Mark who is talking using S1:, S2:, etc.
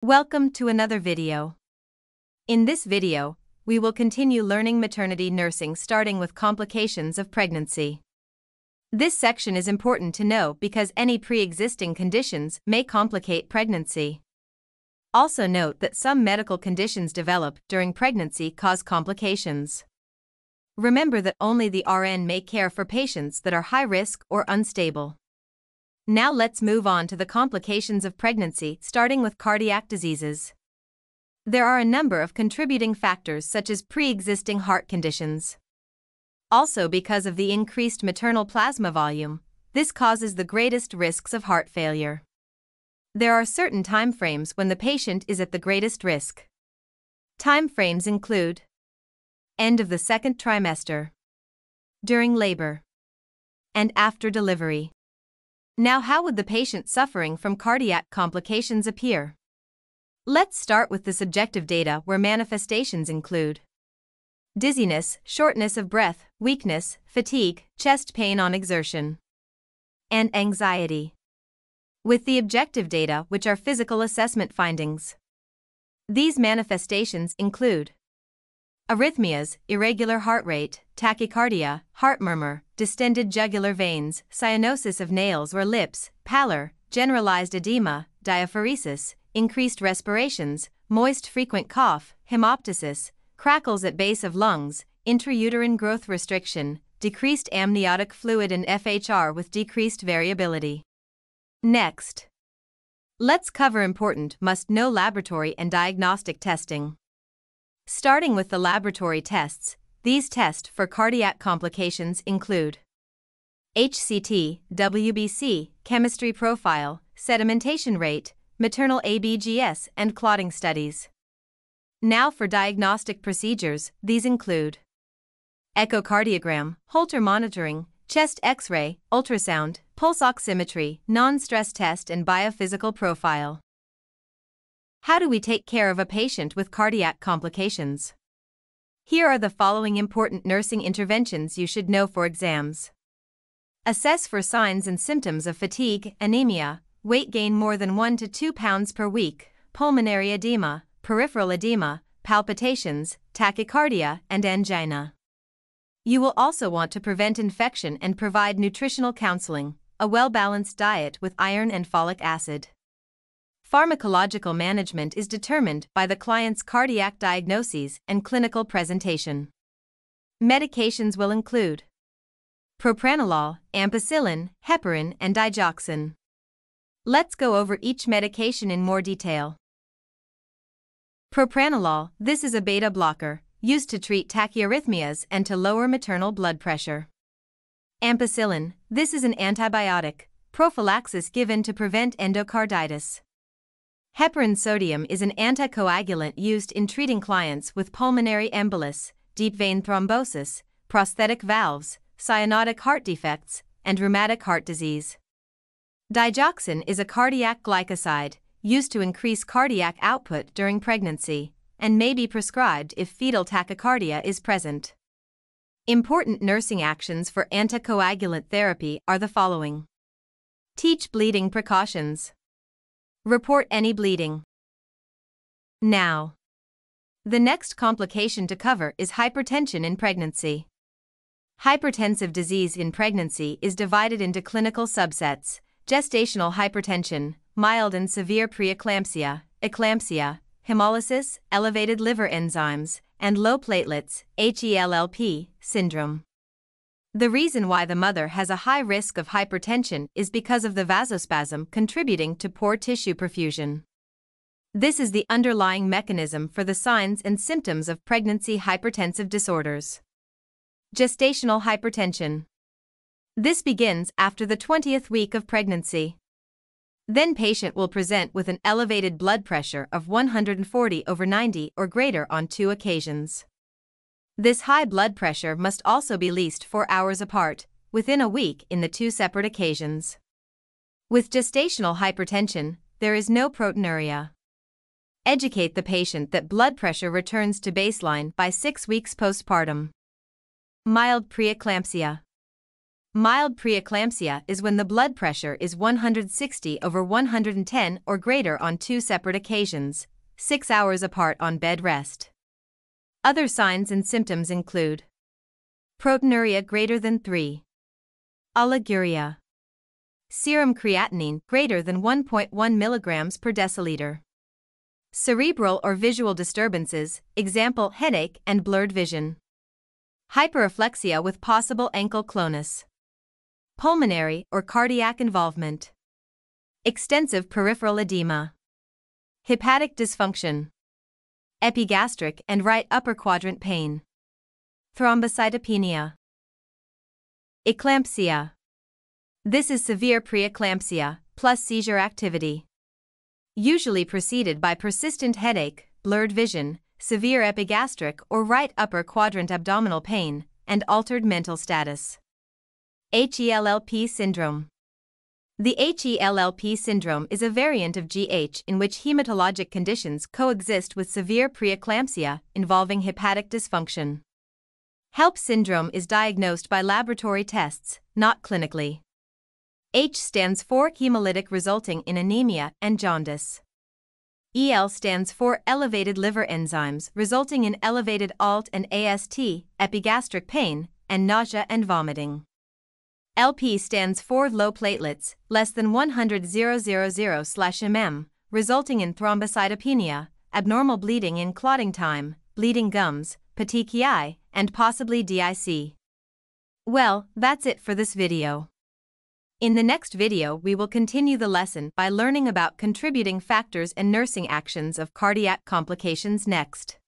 S1: Welcome to another video. In this video, we will continue learning maternity nursing starting with complications of pregnancy. This section is important to know because any pre-existing conditions may complicate pregnancy. Also note that some medical conditions developed during pregnancy cause complications. Remember that only the RN may care for patients that are high risk or unstable. Now let's move on to the complications of pregnancy, starting with cardiac diseases. There are a number of contributing factors such as pre-existing heart conditions. Also, because of the increased maternal plasma volume, this causes the greatest risks of heart failure. There are certain time frames when the patient is at the greatest risk. Time frames include end of the second trimester, during labor, and after delivery. Now, how would the patient suffering from cardiac complications appear? Let's start with the subjective data where manifestations include dizziness, shortness of breath, weakness, fatigue, chest pain on exertion, and anxiety. With the objective data, which are physical assessment findings. These manifestations include arrhythmias, irregular heart rate, tachycardia, heart murmur, distended jugular veins, cyanosis of nails or lips, pallor, generalized edema, diaphoresis, increased respirations, moist frequent cough, hemoptysis, crackles at base of lungs, intrauterine growth restriction, decreased amniotic fluid and FHR with decreased variability. Next, let's cover important must-know laboratory and diagnostic testing. Starting with the laboratory tests, these tests for cardiac complications include HCT, WBC, chemistry profile, sedimentation rate, maternal ABGS, and clotting studies. Now for diagnostic procedures, these include echocardiogram, Holter monitoring, chest X-ray, ultrasound, pulse oximetry, non-stress test, and biophysical profile. How do we take care of a patient with cardiac complications? Here are the following important nursing interventions you should know for exams. Assess for signs and symptoms of fatigue, anemia, weight gain more than 1 to 2 pounds per week, pulmonary edema, peripheral edema, palpitations, tachycardia, and angina. You will also want to prevent infection and provide nutritional counseling, a well-balanced diet with iron and folic acid. Pharmacological management is determined by the client's cardiac diagnoses and clinical presentation. Medications will include propranolol, ampicillin, heparin, and digoxin. Let's go over each medication in more detail. Propranolol, this is a beta blocker, used to treat tachyarrhythmias and to lower maternal blood pressure. Ampicillin, this is an antibiotic, prophylaxis given to prevent endocarditis. Heparin sodium is an anticoagulant used in treating clients with pulmonary embolus, deep vein thrombosis, prosthetic valves, cyanotic heart defects, and rheumatic heart disease. Digoxin is a cardiac glycoside, used to increase cardiac output during pregnancy, and may be prescribed if fetal tachycardia is present. Important nursing actions for anticoagulant therapy are the following. Teach bleeding precautions. Report any bleeding. Now, the next complication to cover is hypertension in pregnancy. Hypertensive disease in pregnancy is divided into clinical subsets: gestational hypertension, mild and severe preeclampsia, eclampsia, hemolysis, elevated liver enzymes, and low platelets, HELLP, syndrome. The reason why the mother has a high risk of hypertension is because of the vasospasm contributing to poor tissue perfusion. This is the underlying mechanism for the signs and symptoms of pregnancy hypertensive disorders. Gestational hypertension. This begins after the 20th week of pregnancy. Then patient will present with an elevated blood pressure of 140/90 or greater on 2 occasions. This high blood pressure must also be at least 4 hours apart, within a week in the 2 separate occasions. With gestational hypertension, there is no proteinuria. Educate the patient that blood pressure returns to baseline by 6 weeks postpartum. Mild preeclampsia. Mild preeclampsia is when the blood pressure is 160/110 or greater on 2 separate occasions, 6 hours apart on bed rest. Other signs and symptoms include proteinuria greater than 3, oliguria, serum creatinine greater than 1.1 mg per deciliter, cerebral or visual disturbances, example headache and blurred vision, hyperreflexia with possible ankle clonus, pulmonary or cardiac involvement, extensive peripheral edema, hepatic dysfunction, epigastric and right upper quadrant pain, thrombocytopenia, eclampsia. This is severe preeclampsia plus seizure activity, usually preceded by persistent headache, blurred vision, severe epigastric or right upper quadrant abdominal pain, and altered mental status. HELLP syndrome. The HELLP syndrome is a variant of GH in which hematologic conditions coexist with severe preeclampsia involving hepatic dysfunction. HELLP syndrome is diagnosed by laboratory tests, not clinically. H stands for hemolytic resulting in anemia and jaundice. EL stands for elevated liver enzymes resulting in elevated ALT and AST, epigastric pain, and nausea and vomiting. LP stands for low platelets, less than 100,000/mm, resulting in thrombocytopenia, abnormal bleeding in clotting time, bleeding gums, petechiae, and possibly DIC. Well, that's it for this video. In the next video we will continue the lesson by learning about contributing factors and nursing actions of cardiac complications next.